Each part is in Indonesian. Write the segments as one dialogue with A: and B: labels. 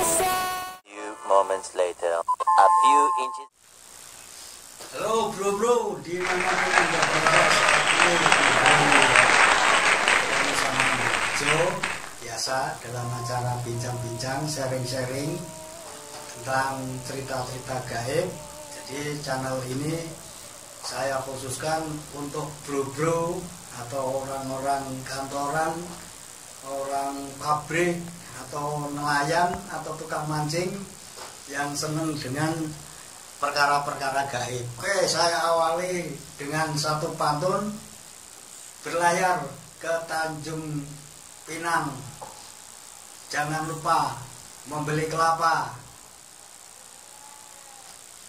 A: Few moments later, a few inches.
B: Halo bro, di mana Anda berada saat ini bersama Jo, biasa dalam acara bincang-bincang, sharing-sharing tentang cerita-cerita gaib. Jadi channel ini saya khususkan untuk bro atau orang-orang kantoran, orang pabrik atau nelayan atau tukang mancing yang senang dengan perkara-perkara gaib. Oke, saya awali dengan satu pantun. Berlayar ke Tanjung Pinang, jangan lupa membeli kelapa.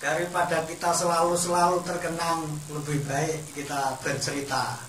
B: Daripada kita selalu terkenang, lebih baik kita bercerita.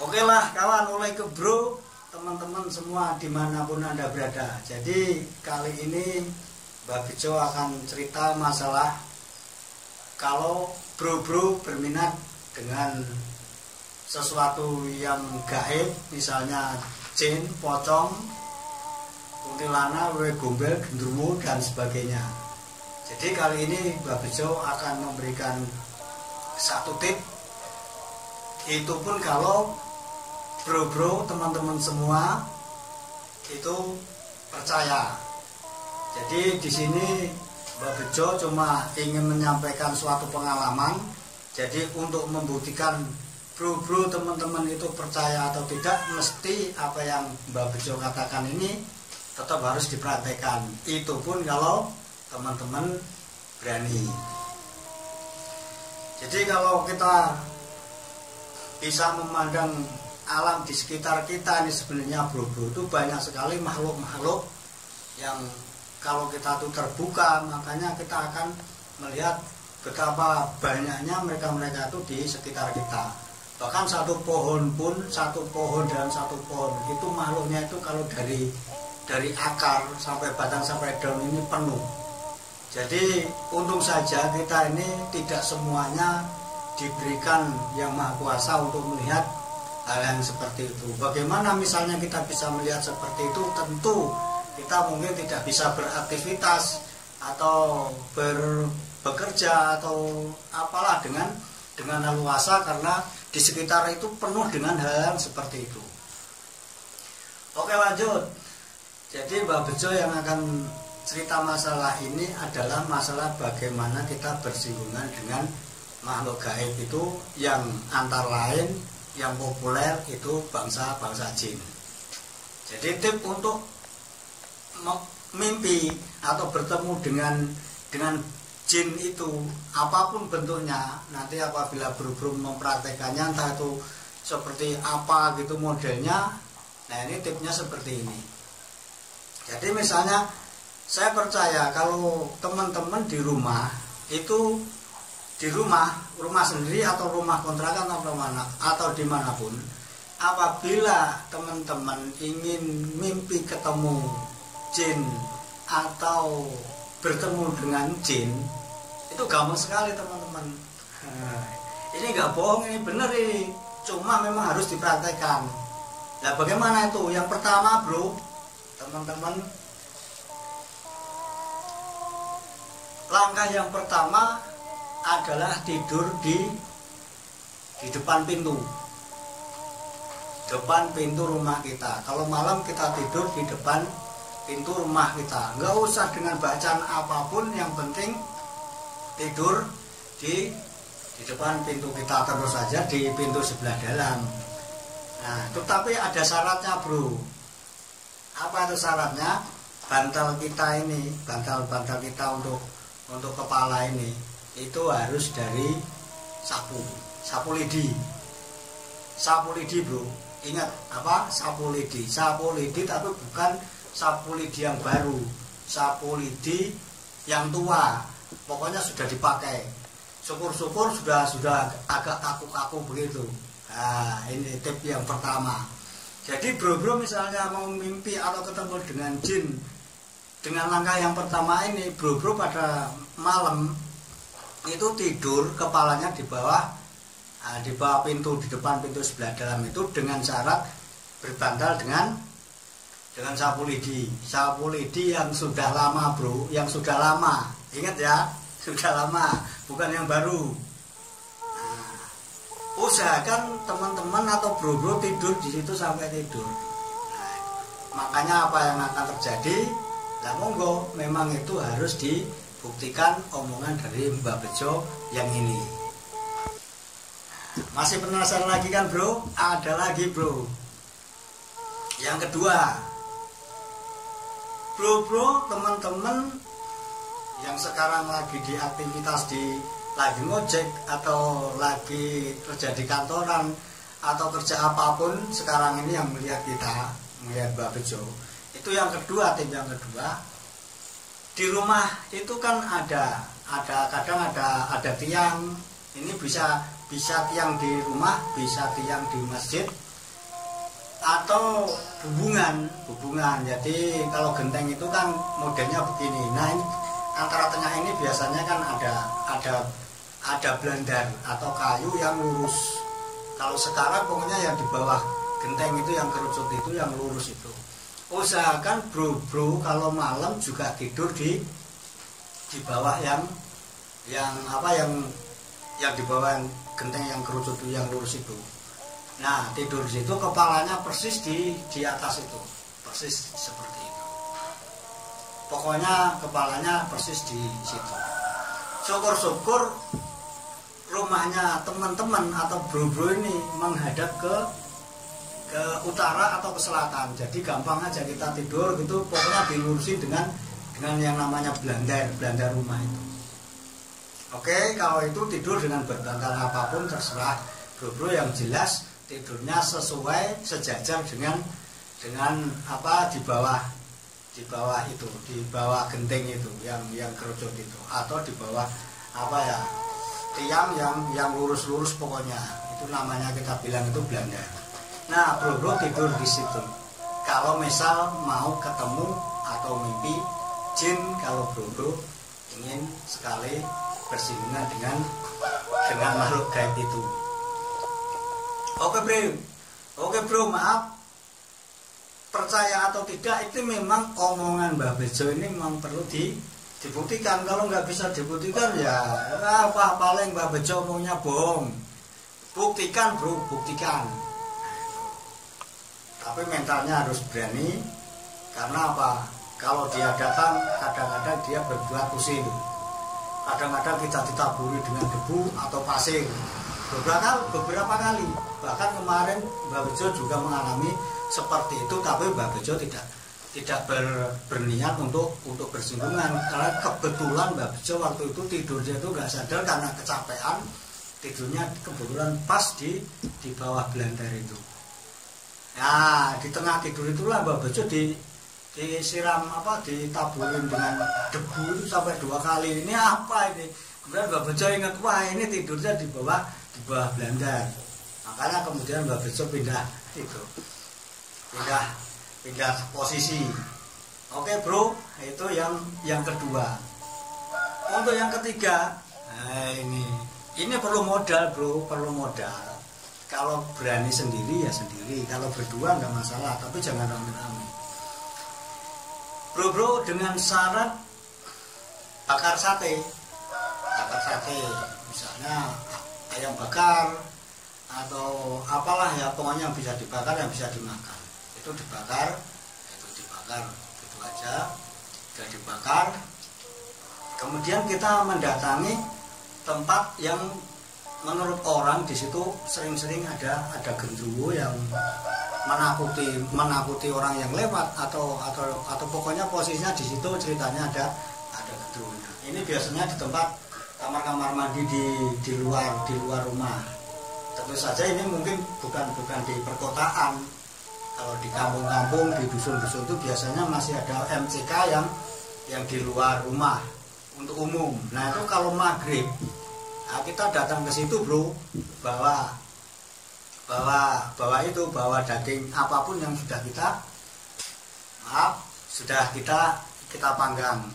B: Oke lah kawan, mulai ke bro, teman-teman semua dimanapun Anda berada. Jadi kali ini Mbak Bejo akan cerita masalah kalau bro berminat dengan sesuatu yang gaib, misalnya jin, pocong, kuntilanak, wewe gombel, gendruwo dan sebagainya. Jadi kali ini Mbak Bejo akan memberikan satu tip. Itu pun kalau bro teman-teman semua itu percaya. Jadi di sini Mbak Bejo cuma ingin menyampaikan suatu pengalaman. Jadi untuk membuktikan bro teman-teman itu percaya atau tidak, mesti apa yang Mbak Bejo katakan ini tetap harus diperhatikan. Itu pun kalau teman-teman berani. Jadi kalau kita bisa memandang alam di sekitar kita ini, sebenarnya bro itu banyak sekali makhluk-makhluk yang kalau kita tuh terbuka, makanya kita akan melihat betapa banyaknya mereka-mereka itu di sekitar kita. Bahkan satu pohon dalam satu pohon itu makhluknya itu kalau dari akar sampai batang sampai daun ini penuh. Jadi untung saja kita ini tidak semuanya diberikan yang Maha Kuasa untuk melihat hal yang seperti itu. Bagaimana misalnya kita bisa melihat seperti itu? Tentu kita mungkin tidak bisa beraktivitas atau bekerja atau apalah dengan leluasa, karena di sekitar itu penuh dengan hal seperti itu. Oke, lanjut. Jadi Mbak Bejo yang akan cerita masalah ini adalah masalah bagaimana kita bersinggungan dengan makhluk gaib itu, yang antara lain yang populer itu bangsa jin. Jadi tip untuk mimpi atau bertemu dengan jin itu apapun bentuknya, nanti apabila bro mempraktekannya entah itu seperti apa gitu modelnya. Nah ini tipnya seperti ini. Jadi misalnya saya percaya kalau teman-teman di rumah itu, di rumah sendiri atau rumah kontrakan atau mana atau dimanapun, apabila teman-teman ingin mimpi ketemu jin atau bertemu dengan jin, itu gampang sekali teman-teman. Ini nggak bohong, ini bener ini, cuma memang harus dipraktekkan. Nah bagaimana itu? Yang pertama bro, teman-teman, langkah yang pertama adalah tidur di depan pintu rumah kita. Kalau malam kita tidur di depan pintu rumah kita, nggak usah dengan bacaan apapun, yang penting tidur di depan pintu kita terus saja, di pintu sebelah dalam. Nah tetapi ada syaratnya bro. Apa itu syaratnya? Bantal kita ini, bantal kita untuk kepala ini, itu harus dari sapu lidi bro. Ingat apa? Sapu lidi tapi bukan sapu lidi yang baru, sapu lidi yang tua, pokoknya sudah dipakai. Syukur-syukur sudah agak kaku-kaku begitu. Nah ini tip yang pertama. Jadi bro misalnya mau mimpi atau ketemu dengan jin, dengan langkah yang pertama ini, bro pada malam itu tidur kepalanya di bawah pintu, di depan pintu sebelah dalam itu, dengan syarat berbantal dengan dengan sapu lidi yang sudah lama bro, yang sudah lama, ingat ya, sudah lama, bukan yang baru. Nah, usahakan teman-teman atau bro tidur di situ sampai tidur. Nah, makanya apa yang akan terjadi? Nah monggo, memang itu harus dibuktikan omongan dari Mbak Bejo yang ini. Masih penasaran lagi kan bro? Ada lagi bro. Yang kedua, bro teman-teman yang sekarang lagi di aktivitas lagi ngojek atau lagi kerja di kantoran atau kerja apapun sekarang ini yang melihat kita, melihat Mbak Bejo, itu yang kedua, tim yang kedua, di rumah itu kan ada kadang ada tiang, ini bisa tiang di rumah, bisa tiang di masjid, atau hubungan. Jadi kalau genteng itu kan modelnya begini. Nah ini, antara tengah ini biasanya kan ada blandar atau kayu yang lurus. Kalau sekarang pokoknya yang di bawah genteng itu yang kerucut itu yang lurus itu. Usahakan bro kalau malam juga tidur di bawah yang di bawah genteng yang kerucut itu, yang lurus itu. Nah tidur di situ kepalanya persis di atas itu, persis seperti itu. Pokoknya kepalanya persis di situ. Syukur-syukur rumahnya teman-teman atau bro ini menghadap ke utara atau ke selatan. Jadi gampang aja kita tidur gitu, pokoknya dilurusin dengan yang namanya blandar rumah itu. Oke, kalau itu tidur dengan berbantal apapun terserah bro yang jelas tidurnya sesuai sejajar dengan apa di bawah itu, di bawah genteng itu yang kerucut itu, atau di bawah apa ya, tiang yang lurus pokoknya itu namanya kita bilang itu blandar. Nah bro tidur di situ. Kalau misal mau ketemu atau mimpi jin, kalau bro ingin sekali bersinggungan dengan makhluk gaib itu. Oke bro, maaf, percaya atau tidak itu memang omongan Mbak Bejo ini memang perlu dibuktikan. Kalau nggak bisa dibuktikan ya apa, paling Mbak Bejo omongnya bohong. Buktikan bro, buktikan. Tapi mentalnya harus berani, karena apa? Kalau dia datang kadang-kadang dia berbuat pusing. Kadang-kadang kita ditaburi dengan debu atau pasir. Beberapa kali, bahkan kemarin Mbak Bejo juga mengalami seperti itu, tapi Mbak Bejo tidak berniat untuk bersinggungan, karena kebetulan Mbak Bejo waktu itu tidurnya itu nggak sadar karena kecapean, tidurnya kebetulan pas di bawah blandar itu. Nah di tengah tidur itulah Mbak Bejo disiram ditaburin dengan debu itu sampai 2 kali. Ini apa ini? Kemudian Mbak Bejo ingat, wah ini tidurnya di bawah blandar. Makanya kemudian Mbak Bejo pindah posisi. Oke bro, itu yang kedua. Untuk yang ketiga, nah ini perlu modal bro, perlu modal. Kalau berani sendiri ya sendiri, kalau berdua nggak masalah, tapi jangan rame-rame. Bro dengan syarat bakar sate, misalnya ayam bakar atau apalah ya, pokoknya yang bisa dibakar, yang bisa dimakan itu dibakar itu aja, sudah dibakar. Kemudian kita mendatangi tempat yang menurut orang di situ sering-sering ada genderuwo yang menakuti orang yang lewat, atau pokoknya posisinya di situ ceritanya ada genderuwonya. Ini biasanya di tempat kamar-kamar mandi di luar rumah. Tentu saja ini mungkin bukan di perkotaan. Kalau di kampung-kampung, di dusun-dusun itu biasanya masih ada MCK yang di luar rumah untuk umum. Nah itu kalau maghrib, nah kita datang ke situ bro, bawa daging apapun yang sudah kita panggang.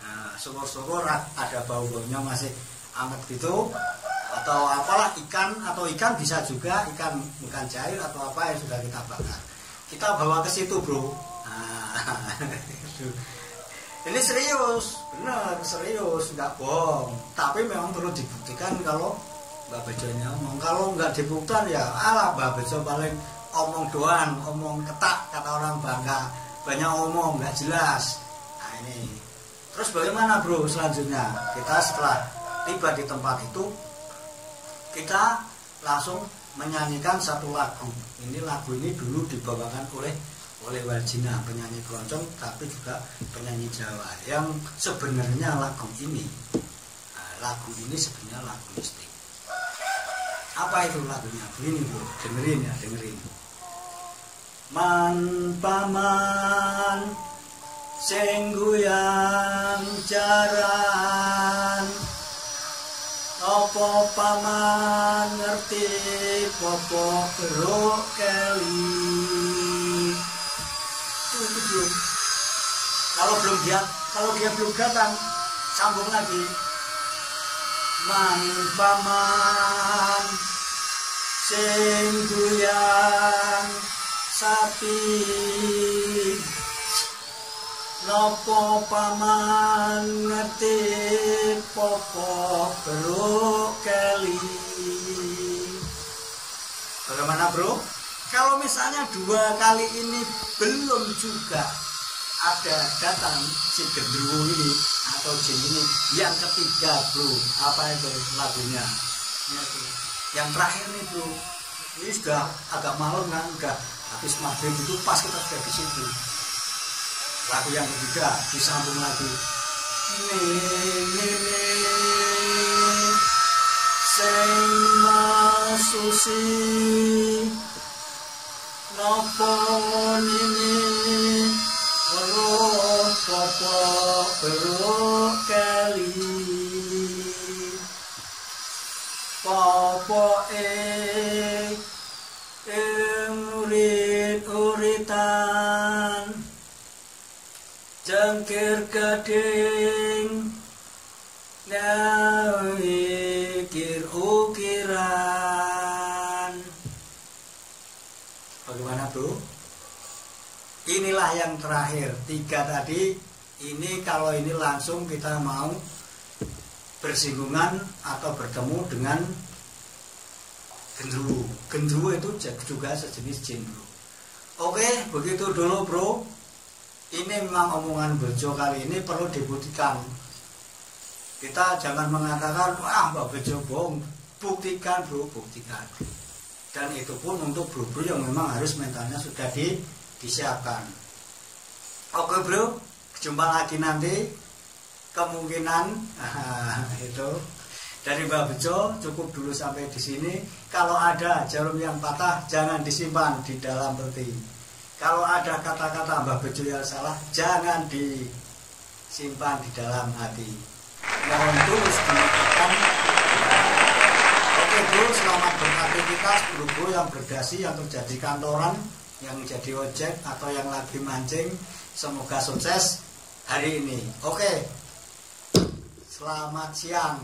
B: Nah, syukur-syukur ada bau-baunya masih anget gitu, atau apalah ikan bisa juga, ikan bukan jair atau apa yang sudah kita bakar. Kita bawa ke situ bro. Nah Ini serius, benar serius, nggak bohong. Tapi memang perlu dibuktikan kalau Mbak Bejonya ngomong. Kalau nggak dibuktikan ya alah Mbak Bejo paling omong doang, omong ketak kata orang Bangka, banyak omong nggak jelas. Nah ini. Terus bagaimana bro selanjutnya? Kita setelah tiba di tempat itu, kita langsung menyanyikan satu lagu. Ini lagu ini dulu dibawakan oleh Waljina, penyanyi keroncong tapi juga penyanyi Jawa. Yang sebenarnya lagu ini sebenarnya lagu mistik. Apa itu lagunya? Begini bro, dengerin ya, dengerin. Man paman sing guyang jaran, opo paman ngerti popo keruk keli. Itu belum. Kalau dia belum datang, sambung lagi. Man paman sing guyang sapi, nopo paman ngerti popo beruk keli. Bagaimana bro? Kalau misalnya 2 kali ini belum juga ada datang si gendruwo ini atau jin ini, yang ketiga bro, apa itu lagunya? Yang terakhir nih bro, ini sudah agak malam kan, udah habis maghrib itu pas kita sudah di situ. Lagu yang ketiga disambung lagi. Sing masusi nopo nini weruh popo beruk keli, popo urit-uritan jengkir gading ngawikir ukiran. Bagaimana bro? Inilah yang terakhir 3 tadi. Ini kalau ini langsung kita mau bersinggungan atau bertemu dengan gendruwo. Gendruwo itu juga sejenis jin bro. Oke, begitu dulu bro. Ini memang omongan Bejo kali ini perlu dibuktikan. Kita jangan mengatakan wah Mbak Bejo bohong. Buktikan bro, buktikan. Dan itu pun untuk bro-bro yang memang harus mentalnya sudah disiapkan. Oke bro, jumpa lagi nanti. Kemungkinan itu dari Mbak Bejo cukup dulu sampai di sini. Kalau ada jarum yang patah jangan disimpan di dalam peti. Kalau ada kata-kata Mbak Bejo yang salah jangan disimpan di dalam hati. Mohon tulus dimaafkan. Oke bro, selamat beraktivitas bro yang berdasi, yang kerja di kantoran, yang jadi ojek atau yang lagi mancing. Semoga sukses hari ini. Oke, selamat siang.